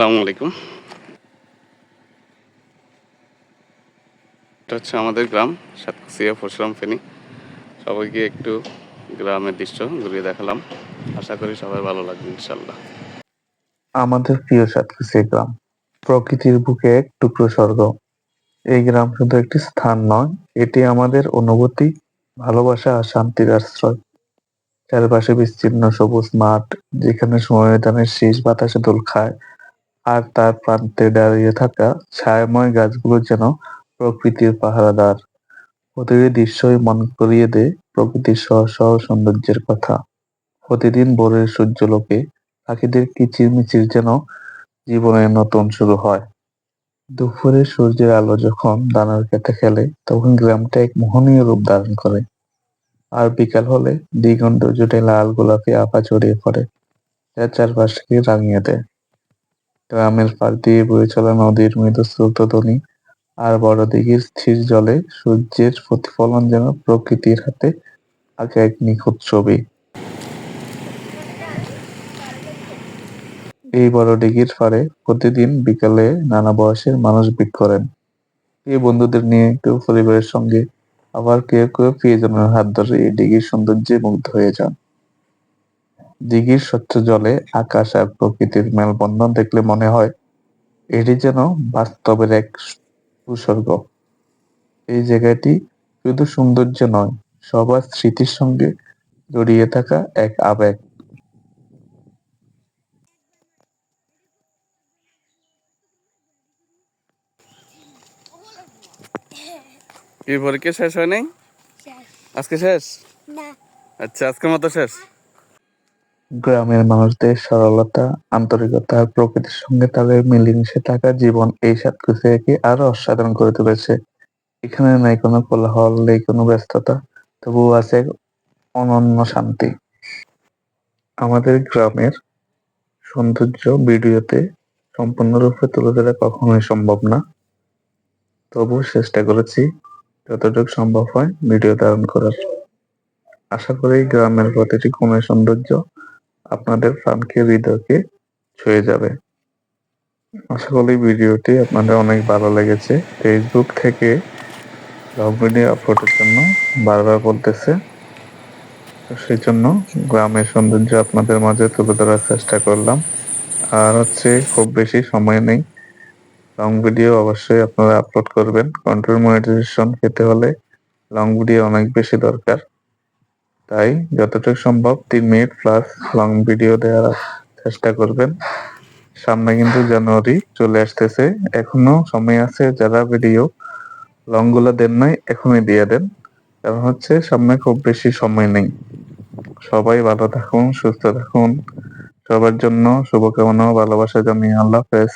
আসসালামু আলাইকুম। এটা হচ্ছে আমাদের গ্রাম সাতক্ষীরা পরশুরাম ফেনী। সবাইকে একটু গ্রামের দৃশ্য ঘুরিয়ে দেখালাম। আশা করি সবার ভালো লাগবে ইনশাল্লাহ। আমাদের প্রিয় সাতক্ষীরা গ্রাম প্রকৃতির বুকে এক টুকরো স্বর্গ। এই গ্রাম শুধু একটি স্থান নয়, এটি আমাদের অনুভূতি, ভালোবাসা আর শান্তির আশ্রয়। চারপাশে বিস্তীর্ণ সবুজ মাঠ, যেখানে ময়দানের শীষ বাতাসে দোল খায়, আর তার প্রান্তে দাঁড়িয়ে থাকা ছায়াময় গাছগুলো যেন প্রকৃতির পাহারাদার। প্রতিটি দৃশ্যই মন করিয়ে দেয় প্রকৃতির সহ সৌন্দর্যের কথা। প্রতিদিন ভোরের সূর্যালোকে পাখিদের কিচিরমিচির যেন জীবনের নতুন শুরু হয়। দুপুরে সূর্যের আলো যখন ধানের খেতে খেলে, তখন গ্রামটা এক মোহনীয় রূপ ধারণ করে। আর বিকাল হলে দিগন্ত জুড়ে লাল গোলাপি আভা ছড়িয়ে পড়ে, যা চারপাশকে রাঙিয়ে দেয়। গ্রামের পাড় দিয়ে বয়ে চলা নদীর মৃদু স্রোতধ্বনি আর বড় দিঘির স্থির জলে সূর্যের প্রতিফলন যেন প্রকৃতির হাতে আঁকা এক নিখুঁত ছবি। এই বড় দিঘির পাড়ে প্রতিদিন বিকালে নানা বয়সের মানুষ ভিড় করেন। কেউ বন্ধুদের নিয়ে, কেউ পরিবারের সঙ্গে, আবার কেউ কেউ প্রিয়জনের হাত ধরে এই দিঘির সৌন্দর্যে মুগ্ধ হয়ে যান। দিঘির স্বচ্ছ জলে আকাশ আর প্রকৃতির মেলবন্ধন দেখলে মনে হয় এটি যেন বাস্তবের এক ভূস্বর্গ। এই জায়গাটি শুধু সৌন্দর্য নয়, সবার স্মৃতির সঙ্গে জড়িয়ে থাকা এক আবেগ। কি পরীক্ষা শেষ হয় নাই? আজকে শেষ? আচ্ছা, আজকের মতো শেষ। গ্রামের মানুষদের সরলতা, আন্তরিকতা আর প্রকৃতির সঙ্গে তাদের মিলেমিশে থাকা জীবন এই সাতক্ষীরাকে আরো অসাধারণ করে তুলেছে। এখানে নাই কোনো কোলাহল, নেই কোনো ব্যস্ততা, তবুও আছে এক অনন্য শান্তি। আমাদের গ্রামের সৌন্দর্য ভিডিওতে সম্পূর্ণরূপে তুলে ধরা কখনোই সম্ভব না, তবুও চেষ্টা করেছি যতটুকু সম্ভব হয় ভিডিও ধারণ করার। আশা করি গ্রামের প্রতিটি কোণের সৌন্দর্য আপনাদের প্রাণকে, হৃদয়কে ছুঁয়ে যাবে। আশা করি ভিডিওটি আপনাদের অনেক ভালো লেগেছে। ফেসবুক থেকে ব্লগ ভিডিও আপলোডের জন্য বারবার বলতেছে, তো সেই জন্য গ্রামের সৌন্দর্য আপনাদের মাঝে তুলে ধরার চেষ্টা করলাম। আর খুব বেশি সময় নেই, লং ভিডিও অবশ্যই আপনারা আপলোড করবেন। কন্টেন্ট মনিটাইজেশন পেতে হলে লং ভিডিও অনেক বেশি দরকার, তাই যতটুকু সম্ভব 3 মিনিট প্লাস লং ভিডিও দেওয়ার চেষ্টা করবেন। সামনে কিন্তু জানুয়ারি চলে আসতেছে, এখনো সময় আছে। যারা ভিডিও লং গুলা দেন নাই, এখনই দিয়ে দেন, কারণ সামনে খুব বেশি সময় নেই। সবাই ভালো থাকুন, সুস্থ থাকুন। সবার জন্য শুভকামনা ও ভালোবাসা জানিয়ে আল্লাহ হাফেজ।